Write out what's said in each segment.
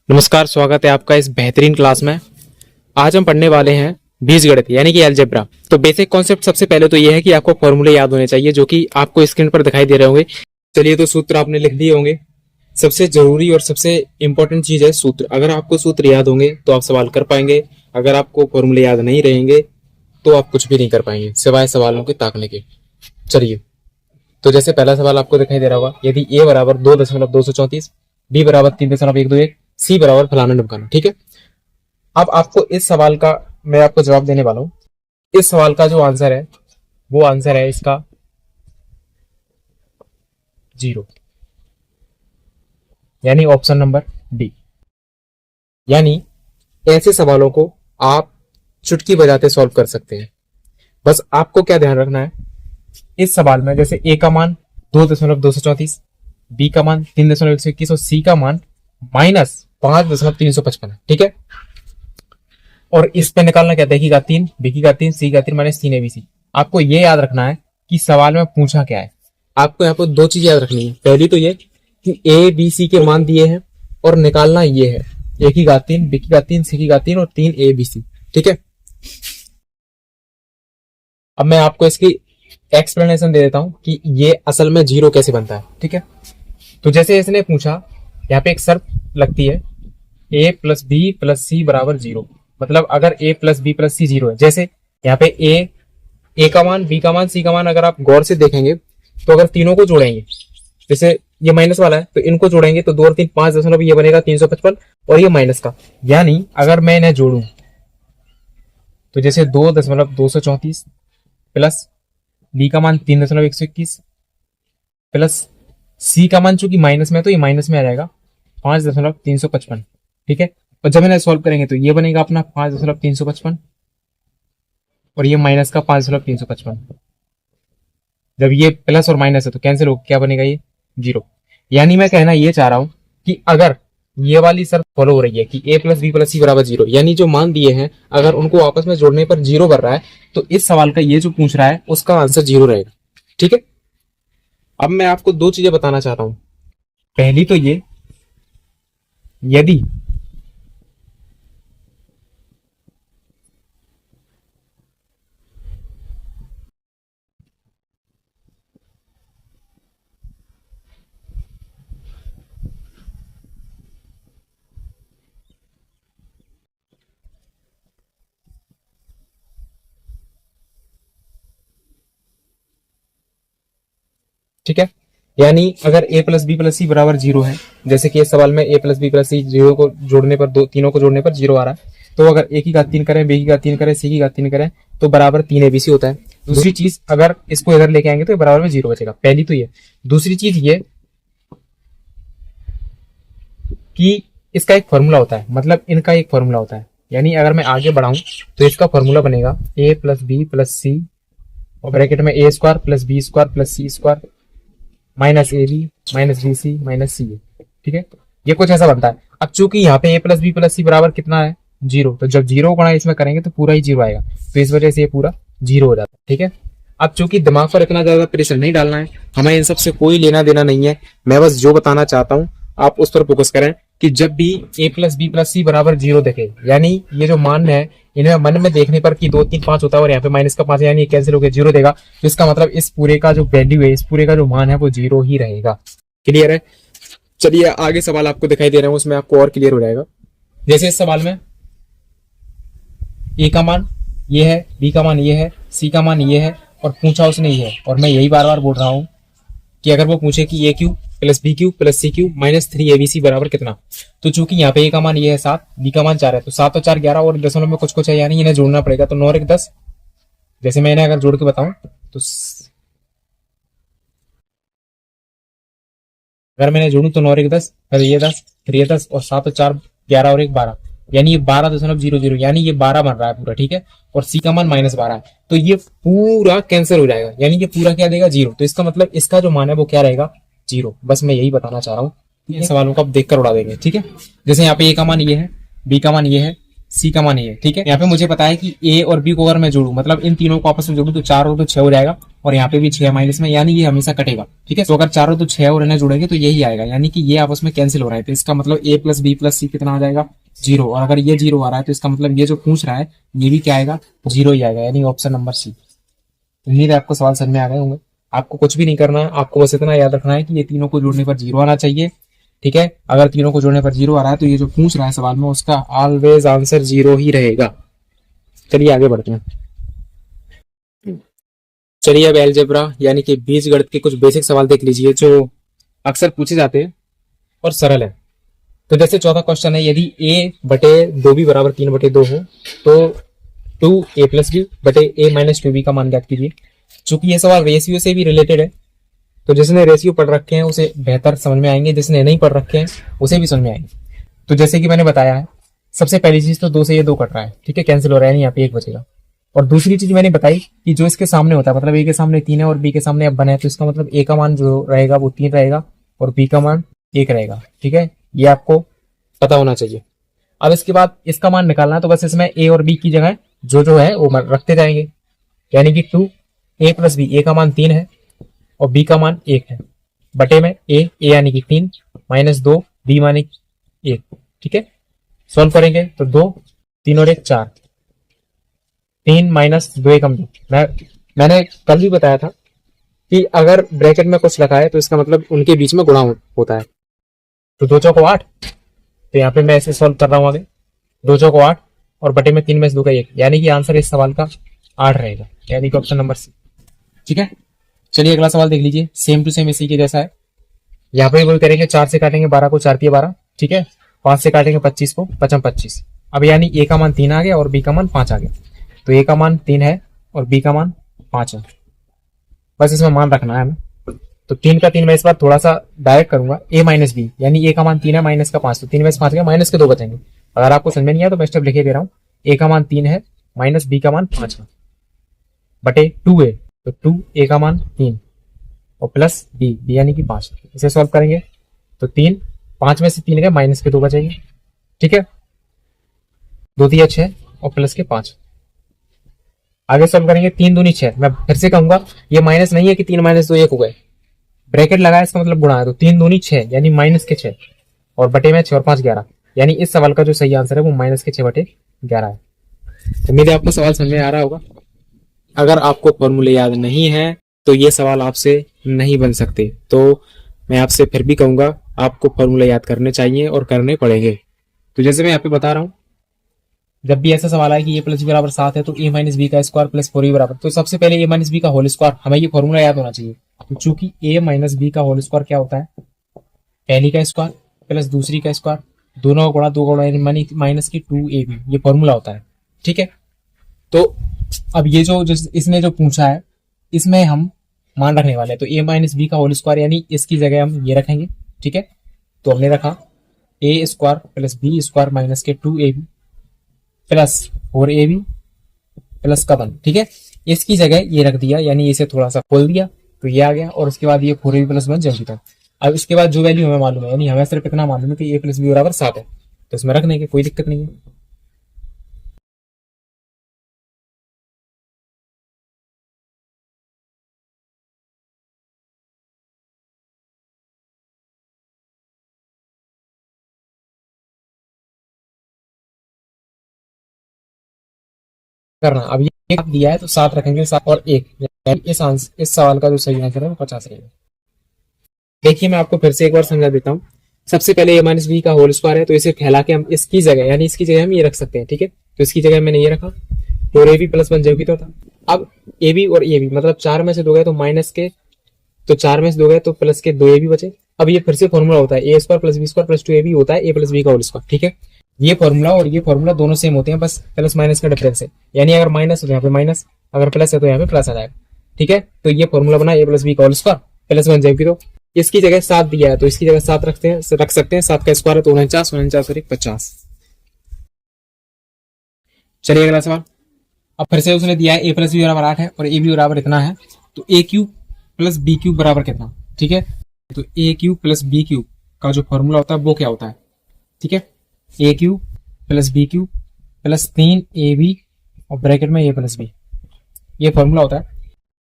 नमस्कार, स्वागत है आपका इस बेहतरीन क्लास में। आज हम पढ़ने वाले हैं बीजगणित यानी कि अलजेब्रा। तो बेसिक कॉन्सेप्ट सबसे पहले तो ये है कि आपको फॉर्मूले याद होने चाहिए जो कि आपको स्क्रीन पर दिखाई दे रहे होंगे। चलिए, तो सूत्र आपने लिख दिए होंगे। सबसे जरूरी और सबसे इंपॉर्टेंट चीज है सूत्र। अगर आपको सूत्र याद होंगे तो आप सवाल कर पाएंगे। अगर आपको फॉर्मूले याद नहीं रहेंगे तो आप कुछ भी नहीं कर पाएंगे सिवाय सवालों के ताकने के। चलिए, तो जैसे पहला सवाल आपको दिखाई दे रहा होगा, यदि ए बराबर 2.234, बी बराबर 3.121, सी बराबर फलाना ढिमकाना। ठीक है, अब आपको इस सवाल का मैं आपको जवाब देने वाला हूं। इस सवाल का जो आंसर है वो आंसर है इसका 0, यानी ऑप्शन नंबर डी। यानी ऐसे सवालों को आप चुटकी बजाते सॉल्व कर सकते हैं। बस आपको क्या ध्यान रखना है, इस सवाल में जैसे ए का मान 2.234, बी का मान 3.121 और सी का मान -5.355 है। ठीक है, और इस पे निकालना क्या, देखिएगा 3, बी की का 3, सी का 3, -3 ABC। आपको ये याद रखना है कि सवाल में पूछा क्या है। आपको यहाँ पर दो चीज याद रखनी है। पहली तो ये कि ए बी सी के मान दिए हैं और निकालना ये है ए की का 3, बी की का 3, सी की का 3 और 3 ABC। ठीक है, अब मैं आपको इसकी एक्सप्लेनेशन दे देता हूं कि ये असल में 0 कैसे बनता है। ठीक है, तो जैसे इसने पूछा, यहाँ पे एक शर्त लगती है a plus B plus C बराबर 0। मतलब अगर a प्लस बी प्लस सी 0 है, जैसे यहाँ पे ए का मान, बी का मान, सी का मान अगर आप गौर से देखेंगे तो अगर तीनों को जोड़ेंगे, जैसे ये माइनस वाला है तो इनको जोड़ेंगे तो 2 और 3 5 ये बनेगा 355 और ये माइनस का। यानी अगर मैं इन्हें जोड़ू तो जैसे 2.234 प्लस बी का मान 3.121 प्लस सी का मान चूंकि माइनस में तो ये माइनस में आ जाएगा 5.355। ठीक है, और जब इन्हें सॉल्व करेंगे तो ये बनेगा अपना 5.355 और ये माइनस का 5.355। जब ये प्लस और माइनस है तो कैंसिल हो, क्या बनेगा ये 0। यानी मैं कहना ये चाह रहा हूं कि अगर ये वाली शर्त फॉलो हो रही है कि a plus B plus C बराबर 0, यानी जो मान दिए हैं अगर उनको आपस में जोड़ने पर 0 बन रहा है तो इस सवाल का ये जो पूछ रहा है उसका आंसर 0 रहेगा। ठीक है, अब मैं आपको दो चीजें बताना चाहता हूं। पहली तो ये, यदि ठीक है, यानी अगर a plus B plus C बराबर 0 है, जैसे कि इस सवाल में a प्लस बी प्लस सी 0 को जोड़ने पर तीनों को जोड़ने पर 0 आ रहा है, तो अगर a की घात 3 करें, b की घात 3 करें, c की घात 3 करें तो बराबर 3 ABC होता है। दूसरी चीज, अगर इसको इधर लेके आएंगे तो बराबर में 0 बचेगा। पहली तो ये। दूसरी चीज ये कि इसका एक फॉर्मूला होता है, मतलब इनका एक फॉर्मूला होता है। यानी अगर मैं आगे बढ़ाऊं तो इसका फॉर्मूला बनेगा a plus B plus C और ब्रैकेट में a square plus B square plus C square minus A B minus B C minus C. ठीक है, ये कुछ ऐसा बनता है। अब चूंकि यहाँ पे a plus B plus C बराबर कितना है 0, तो जब 0 गुणा इसमें करेंगे तो पूरा ही 0 आएगा, तो इस वजह से ये पूरा 0 हो जाता है। ठीक है, अब चूंकि दिमाग पर इतना ज्यादा प्रेशर नहीं डालना है, हमें इन सब से कोई लेना देना नहीं है। मैं बस जो बताना चाहता हूँ आप उस पर फोकस करें कि जब भी a plus B plus C बराबर 0 देखे, यानी ये जो मान है इन्हें मन में देखने पर कि 2 3 5 होता है और यहाँ पे माइनस का 5 यानी कैंसिल होकर 0 देगा, तो इसका मतलब इस पूरे का जो वैल्यू है, इस पूरे का जो मान है वो 0 ही रहेगा। क्लियर है? चलिए आगे सवाल आपको दिखाई दे रहे हैं उसमें आपको और क्लियर हो जाएगा। जैसे इस सवाल में a का मान ये है, b का मान ये है, c का मान ये है और पूछा उसने ये है, और मैं यही बार बार बोल रहा हूं कि अगर वो पूछे कि a cube plus B cube plus C cube minus 3 ABC बराबर कितना, तो चूंकि यहाँ पे a का मान ये है 7, b का मान 4 है, तो 7 और 4 11 और दशमलव में कुछ कुछ है, यानी इन्हें जोड़ना पड़ेगा। तो 9 और 1 10। जैसे मैं इन्हें अगर जोड़ के बताऊं तो अगर मैंने जोड़ू तो 9 और 1 10, फिर ये 10, फिर ये 10 और 7 और 4 11 और 1 12, यानी ये 12.00, यानी ये 12 बन रहा है पूरा। ठीक है, और सी का मान -12 है, तो ये पूरा कैंसिल हो जाएगा, यानी ये पूरा क्या देगा 0। तो इसका मतलब इसका जो मान है वो क्या रहेगा 0। बस मैं यही बताना चाह रहा हूँ, इन सवालों को आप देखकर उड़ा देंगे। ठीक है, जैसे यहाँ पे a का मान ये है, b का मान ये है, सी का मान ये है, ठीक है। यहाँ पे मुझे पता है कि ए और बी को अगर मैं जोड़ू, मतलब इन तीनों को आपस में जोड़ू तो 4 हो तो 6 हो जाएगा, और यहाँ पे भी 6 माइनस में, यानी ये हमेशा कटेगा, ठीक है। तो अगर 4 हो तो 6 और इन्हें जोड़ेंगे तो यही आएगा, यानी कि ये आपस में कैंसिल हो रहा है। तो इसका मतलब ए प्लस बी प्लस सी कितना आ जाएगा, 0। और अगर ये 0 आ रहा है तो इसका मतलब ये जो पूछ रहा है ये भी क्या आएगा, 0 ही आएगा, यानी ऑप्शन नंबर सी। उम्मीद है आपको सवाल समझ में आ गए होंगे। आपको कुछ भी नहीं करना है, आपको बस इतना याद रखना है कि ये तीनों को जोड़ने पर 0 आना चाहिए, ठीक है। अगर तीनों को जोड़ने पर 0 आ रहा है तो ये जो पूछ रहा है सवाल में उसका ऑलवेज आंसर 0 ही रहेगा। चलिए आगे बढ़ते हैं। चलिए अब एलजेब्रा यानी कि बीजगणित के कुछ बेसिक सवाल देख लीजिए जो अक्सर पूछे जाते हैं और सरल है। तो जैसे चौथा क्वेश्चन है, यदि a बटे 2b बराबर 3/2 हो तो 2a प्लस बी बटे a माइनस 2b का मान ज्ञात कीजिए। चूंकि ये सवाल रेशियो से भी रिलेटेड है तो जिसने रेशियो पढ़ रखे हैं उसे बेहतर समझ में आएंगे, जिसने नहीं पढ़ रखे हैं उसे भी समझ में आएंगे। तो जैसे कि मैंने बताया है, सबसे पहली चीज तो 2 से ये 2 कट रहा है, ठीक है, कैंसिल हो रहा है, नहीं यहाँ पे 1 बचेगा। और दूसरी चीज मैंने बताई कि जो इसके सामने होता है, मतलब a के सामने 3 है और b के सामने अब बना है, तो इसका मतलब a का मान जो रहेगा वो 3 रहेगा और b का मान 1 रहेगा, ठीक है। ये आपको पता होना चाहिए। अब इसके बाद इसका मान निकालना है, तो बस इसमें a और b की जगह जो है वो रखते जाएंगे, यानी कि 2a प्लस बी, a का मान 3 है और b का मान 1 है, बटे में a यानी कि 3 माइनस 2 b मानी 1, ठीक है। सॉल्व करेंगे तो 2 3 और 1 4, 3 माइनस 2 1 2। मैंने कल भी बताया था कि अगर ब्रैकेट में कुछ लिखा है तो इसका मतलब उनके बीच में गुणा होता है। तो 2 चौको 8, तो यहाँ पे मैं ऐसे सॉल्व कर रहा हूँ आगे, 2 चौको 8 और बटे में 3 में से 2 का 1, यानी कि आंसर इस सवाल का 8 रहेगा, यानी कि ऑप्शन नंबर सी, ठीक है। चलिए अगला सवाल देख लीजिए, सेम टू सेम इसी के जैसा है। यहाँ पे वही करेंगे, 4 से काटेंगे 12 को, 4 तिया 12, ठीक है। 5 से काटेंगे 25 को, 5 25। अब यानी a का मान 3 आ गया और b का मान 5 आ गया। तो a का मान 3 है और b का मान 5 है, बस इसमें मान रखना है हमें। तो 3 का 3 मैं इस बार थोड़ा सा डायरेक्ट करूंगा, a माइनस बी, यानी a का मान 3 है माइनस का 5, तो 3 में से 5 गया, माइनस के 2 बचेंगे। अगर आपको समझ में नहीं आया तो मैं स्टेप लिखे दे रहा हूँ, a का मान 3 है माइनस b का मान 5 है, बटे 2a, तो 2a का मान 3 और प्लस b यानी कि 5। इसे सॉल्व करेंगे तो 3, 5 में से 3 गए, माइनस के 2 बचेंगे, ठीक है। 2 तिया 6 और प्लस के 5। आगे सॉल्व करेंगे, 3 दूनी 6। मैं फिर से कहूंगा ये माइनस नहीं है कि 3 माइनस 2 1 हो गए, ब्रैकेट लगाया इसका मतलब गुणा है, तो 3 दूनी 6 यानी माइनस के 6 और बटे में 6 और 5 11, यानी इस सवाल का जो सही आंसर है वो माइनस के 6 बटे 11 है। उम्मीद है आपको सवाल समझ में आ रहा होगा। अगर आपको फॉर्मूले याद नहीं है तो ये सवाल आपसे नहीं बन सकते, तो मैं आपसे फिर भी कहूंगा आपको फॉर्मूला याद करने चाहिए और करने पड़ेंगे। तो जैसे मैं यहाँ पे बता रहा हूँ, जब भी ऐसा सवाल आए कि ए प्लस बी बराबर 7 है तो a माइनस बी का स्क्वायर प्लस 4 बराबर, तो सबसे पहले a माइनस बी का होल स्क्वायर, हमें ये फॉर्मूला याद होना चाहिए। तो चूंकि a माइनस बी का होल स्क्वायर क्या होता है, पहली का स्क्वायर प्लस दूसरी का स्क्वायर, दोनों का गुणा, 2 गुणा यानी माइनस की 2ab, ये फॉर्मूला होता है, ठीक है। तो अब ये जो इसने जो पूछा है इसमें हम मान रखने वाले हैं, तो a माइनस बी का होल स्क्वायर यानी इसकी जगह हम ये रखेंगे, ठीक है। तो हमने रखा a square plus B square minus के 2ab प्लस 4ab प्लस का 1, ठीक है। इसकी जगह ये रख दिया, यानी इसे थोड़ा सा खोल दिया तो ये आ गया, और उसके बाद ये 4ab प्लस 1 जल्दी था। अब इसके बाद जो वैल्यू हमें मालूम है, यानी हमें सिर्फ इतना मालूम है कि a प्लस बी बराबर 7 है, तो इसमें रखने की कोई दिक्कत नहीं है। करना अब ये दिया है तो 7 रखेंगे, 7 और 1, यानी इस सवाल का जो सही आंसर है वो 50 रहेगा। देखिए मैं आपको फिर से एक बार समझा देता हूँ। सबसे पहले a माइनस बी का होल स्क्वायर है, तो इसे फैला के हम इसकी जगह, यानी इसकी जगह हम ये रख सकते हैं, ठीक है। तो इसकी जगह मैंने ये रखा, 4ab प्लस 1 जो भी तो था। अब ab और ab मतलब 4 में से 2 गए तो माइनस के, तो 4 में से 2 गए तो प्लस के 2ab बचे। अब ये फिर से फॉर्मूला होता है, a square plus B square plus 2ab होता है a प्लस बी का होल स्क्वायर, ठीक है। ये फॉर्मूला और ये फॉर्मूला दोनों सेम होते हैं, बस प्लस माइनस का डिफरेंस है, यानी अगर माइनस है तो यहाँ पे माइनस, अगर प्लस है तो यहाँ पे प्लस आ जाएगा, ठीक है। तो ये फॉर्मूला बना a प्लस बी का होल स्क्वायर प्लस 1 जबकि, तो इसकी जगह 7 दिया है तो इसकी जगह 7 रख सकते हैं। 7 का स्क्वायर है तो 49, 49 और 50। चलिए अगला सवाल। अब फिर से उसने दिया है a प्लस बी बराबर 8 है और a बी बराबर इतना है, तो a cube plus B cube बराबर कितना, ठीक है। तो a cube plus B cube का जो फॉर्मूला होता है वो क्या होता है, ठीक है। a cube plus B cube plus 3ab और ब्रैकेट में a प्लस बी, ये फॉर्मूला होता है।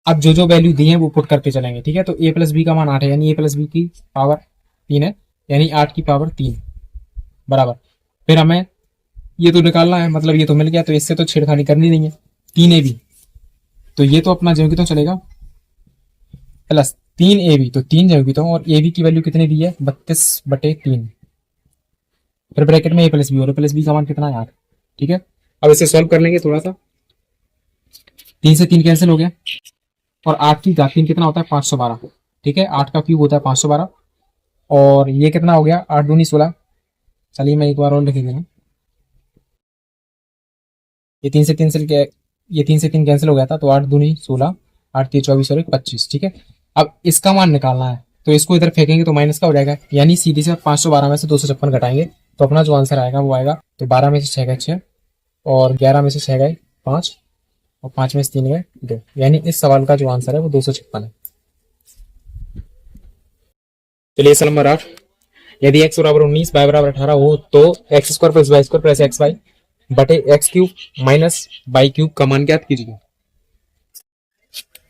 अब जो जो वैल्यू दी है वो पुट करके चलेंगे, ठीक है। तो a प्लस बी का मान 8 है, यानी a प्लस बी की पावर 3 है, यानी 8 की पावर 3 बराबर। फिर हमें ये तो निकालना है, मतलब ये तो मिल गया, तो इससे तो छेड़खानी करनी नहीं है। 3ab, तो ये तो अपना ज्यों की तो चलेगा, प्लस 3ab, तो 3 ज्यों की तो, और ab की वैल्यू कितनी दी है 32/3। फिर ब्रैकेट में a प्लस बी, और a प्लस बी का मान कितना है 8, ठीक है। अब इसे सॉल्व कर लेंगे थोड़ा सा। 3 से 3 कैंसिल हो गया, और 8 की घात 3 कितना होता है 512, ठीक है। 8 का क्यूब होता है 512, और ये कितना हो गया 8 दूनी 16। चलिए मैं एक बार और लिख देना, ये 3 से 3 से ये 3 से 3 कैंसिल हो गया था, तो 8 दूनी 16, 8 3 24 और 1 25, ठीक है। अब इसका मान निकालना है, तो इसको इधर फेंकेंगे तो माइनस का हो जाएगा, यानी सीधी से 512 में से 256 घटाएंगे तो अपना जो आंसर आएगा वो आएगा, तो 12 में से 6 गए 6, और 11 में से 6 गए 5, और 5 में से 3 गए 2, यानी इस सवाल का जो आंसर है वो 256 है। चलिए सवाल नंबर 8, यदि x बराबर 19 y बराबर 18 हो तो X square plus Y square plus X Y बटे X cube minus Y cube का मान ज्ञात कीजिए।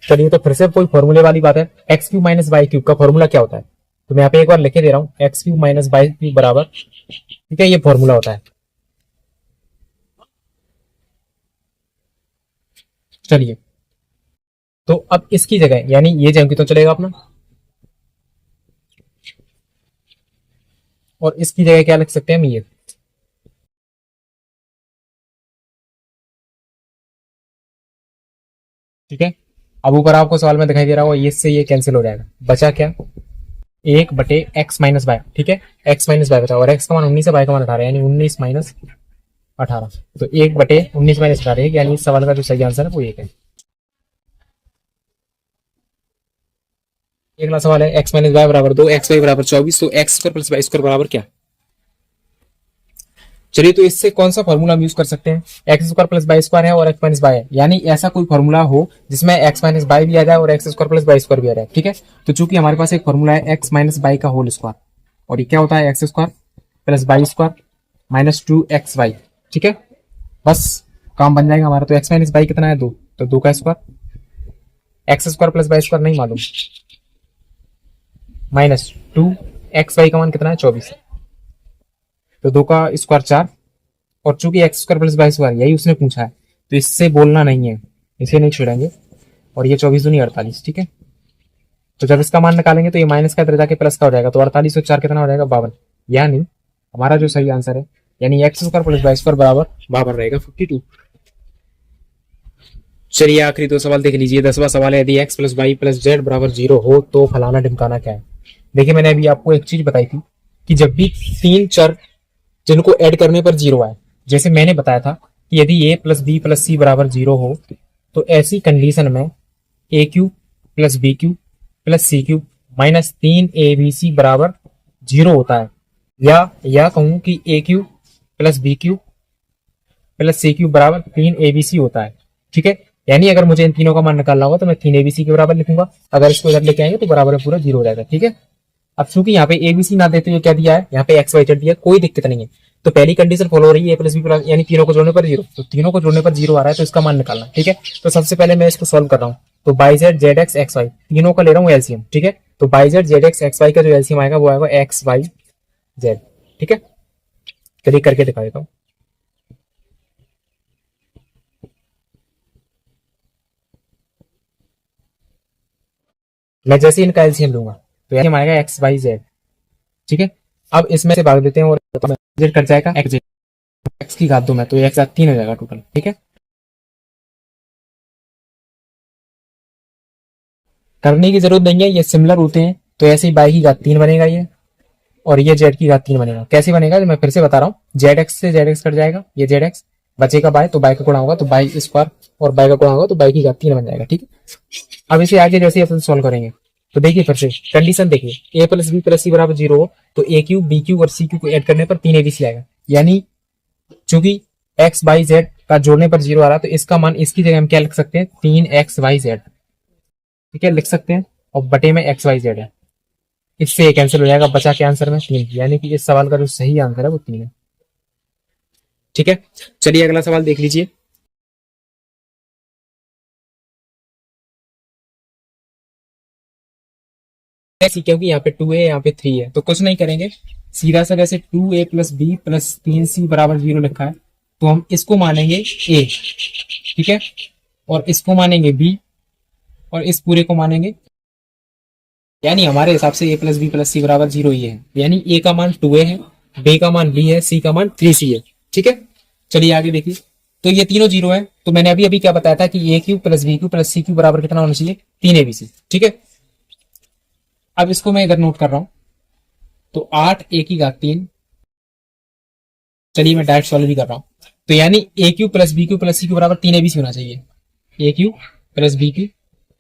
चलिए तो फिर से कोई फॉर्मूले वाली बात है, X cube minus Y cube का फॉर्मूला क्या होता है, तो मैं यहाँ पे एक बार लिखे दे रहा हूँ, X cube minus Y cube बराबर, ठीक है, ये फॉर्मूला होता है। चलिए तो अब इसकी जगह, यानी ये जम की तो चलेगा अपना, और इसकी जगह क्या लिख सकते हैं हम, ये, ठीक है। अब ऊपर आपको सवाल में दिखाई दे रहा होगा, ये से ये कैंसिल हो जाएगा, बचा क्या 1/x माइनस वाई, ठीक है। x माइनस वाई बचा, और x का मान 19 है, y का मान 18, यानी 19 माइनस 18, तो 1/19 माइनस 18, यानी इस सवाल का जो सही आंसर है वो 1 है। अगला सवाल है x माइनस वाई बराबर 2, एक्स वाई बराबर 24, तो X square plus Y square बराबर क्या। चलिए तो इससे कौन सा फॉर्मूला हम यूज कर सकते हैं, X square plus Y square है और एक्स माइनस वाई है, यानी ऐसा कोई फॉर्मूला हो जिसमें एक्स माइनस वाई भी आ जाए और X square plus Y square भी आ जाए, ठीक है। तो चूंकि हमारे पास एक फॉर्मूला है एक्स माइनस वाई का होल स्क्वायर, और ये क्या होता है X square plus Y square minus 2xy, ठीक है। बस काम बन जाएगा हमारा। तो एक्स माइनस वाई कितना है 2, तो 2 का square, X square plus Y square नहीं मालूम, माइनस 2xy का मान कितना है 24, तो 2 का स्क्वायर 4, और चूंकि X square plus Y square यही उसने पूछा है, तो इससे बोलना नहीं है, इसे नहीं छेड़ेंगे, और ये 24 दूनी 48, ठीक है। तो जब इसका मान निकालेंगे तो ये माइनस का इधर जाके प्लस का हो जाएगा, तो 48 और 4 कितना हो जाएगा 52, यानी हमारा जो सही आंसर है, यानी X square plus Y square बराबर 52 रहेगा 52। चलिए आखिरी दो सवाल देख लीजिए। 10वां सवाल है, यदि X plus Y plus Z बराबर 0 हो तो फलाना ढिमकाना क्या है। देखिए मैंने अभी आपको एक चीज बताई थी कि जब भी 3 चर जिनको ऐड करने पर 0 आए, जैसे मैंने बताया था कि यदि a plus B plus C बराबर 0 हो तो ऐसी कंडीशन में A cube plus B cube plus C cube minus 3abc बराबर 0 होता है, या कहूं कि A cube plus B cube plus C cube बराबर 3abc होता है, ठीक है। यानी अगर मुझे इन तीनों का मान निकालना होगा तो मैं 3abc के बराबर लिखूंगा, अगर इसको इधर लेके आएंगे तो बराबर पूरा 0 हो जाएगा, ठीक है। अब चूंकि यहाँ पे एबीसी ना देते हुए क्या दिया है, यहाँ पे एक्स वाई जेड दिया, कोई दिक्कत नहीं है। तो पहली कंडीशन फॉलो हो रही है, ए प्लस बी प्लस, यानी तीनों को जोड़ने पर 0, तो तीनों को जोड़ने पर 0 आ रहा है, तो इसका मान निकालना, ठीक है। तो सबसे पहले मैं इसको सोल्व कर रहा हूँ, तो by Z Z X X Y तीनों का ले रहा हूँ एलसीएम, ठीक है। तो by Z Z X X Y का जो एलसीएम आएगा वो आएगा एक्स वाई जेड, ठीक है। चलिए करके दिखा देता हूँ। मैं जैसे इनका एलसीएम लूंगा तो एलसीएम आएगा एक्स वाई जेड, ठीक है। अब इसमें से भाग देते हैं, और जेड कट जाएगा एक्स जेड, एक्स की घात 2 में, तो 1/3 हो जाएगा टोटल, ठीक है। करने की जरूरत नहीं है, ये सिमिलर होते हैं, तो ऐसे ही बाई की घात 3 बनेगा ये, और ये जेड की घात 3 बनेगा। कैसे बनेगा, मैं फिर से बता रहा हूँ, जेड एक्स से जेड एक्स कट जाएगा, ये जेड एक्स बचेगा बाय, तो बाय का गुणा होगा तो बाई स्क्वायर, और बाय का गुणा होगा तो बाई की घात 3 बन जाएगा, ठीक है। अब इसे आगे जैसे अपन सोल्व करेंगे, तो देखिए फिर से कंडीशन देखिए, ए प्लस बी प्लस सी बराबर 0 हो तो ए क्यूब बी क्यूब और सी क्यूब को ऐड करने पर 3abc आएगा, यानी चूंकि एक्स बाई जेड का जोड़ने पर 0 आ रहा है, तो इसका मान, इसकी जगह हम क्या लिख सकते हैं 3xyz, ठीक है, लिख सकते हैं, और बटे में xyz है, इससे ये कैंसिल हो जाएगा, बचा के आंसर में 3, यानी कि इस सवाल का जो सही आंसर है वो 3 है। ठीक है, चलिए अगला सवाल देख लीजिए। ऐसी क्योंकि यहाँ पे 2a यहाँ पे 3 है, तो कुछ नहीं करेंगे, सीधा सा वैसे 2a plus B plus 3c बराबर 0 लिखा है, तो हम इसको मानेंगे a, ठीक है, और इसको मानेंगे b, और इस पूरे को मानेंगे, यानी हमारे हिसाब से a plus B plus C बराबर 0 ये है, यानी a का मान 2a है, b का मान b है, c का मान 3c है। ठीक है, चलिए आगे देखिए। तो ये तीनों 0 है, तो मैंने अभी अभी क्या बताया था कि a cube plus B cube plus C cube बराबर कितना होना चाहिए, 3abc। ठीक है, अब इसको मैं इधर नोट कर रहा हूं, तो 8 a की घात 3, चलिए मैं डायरेक्ट सॉल्व भी कर रहा हूं, तो यानी a cube plus B cube plus C cube बराबर 3abc होना चाहिए, a cube plus B cube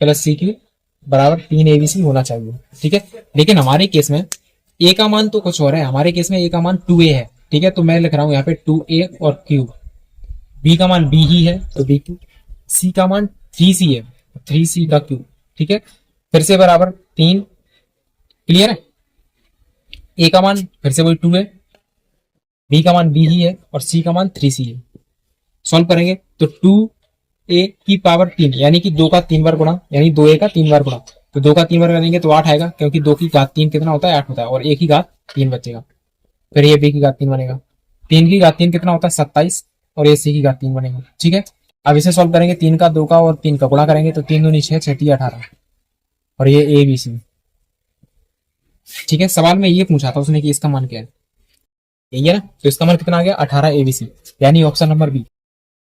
plus C cube बराबर 3abc होना चाहिए। ठीक है, लेकिन हमारे केस में a का मान तो कुछ और है, हमारे केस में a का मान 2a है। ठीक है, तो मैं लिख रहा हूं यहाँ पे 2a और क्यूब, b का मान b ही है तो b क्यूब, c का मान 3c है 3c का क्यूब। ठीक है, फिर से बराबर 3, क्लियर है, a का मान फिर से वही 2 है, b का मान b ही है और c का मान 3c है। सॉल्व करेंगे तो 2a की पावर 3 यानी कि 2 का 3 बार गुणा, यानी 2a का 3 बार गुणा, तो 2 का 3 बार करेंगे तो 8 आएगा, क्योंकि 2 की घात 3 कितना होता है, 8 होता है, और a की घात 3 बचेगा, फिर ये b की घात 3 बनेगा, 3 की घात 3 कितना होता है 27, और ये c की घात 3 बनेगा। ठीक है, अब इसे सॉल्व करेंगे, 3 का 2 का और 3 का गुणा करेंगे तो 3 दूनी 6, 6 18, और ये a b c। ठीक है, सवाल में ये पूछा था उसने कि इसका मान क्या है, यही है ना, तो इसका मान कितना आ गया 18abc, यानी ऑप्शन नंबर बी।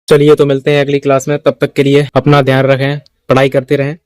चलिए तो मिलते हैं अगली क्लास में, तब तक के लिए अपना ध्यान रखें, पढ़ाई करते रहें।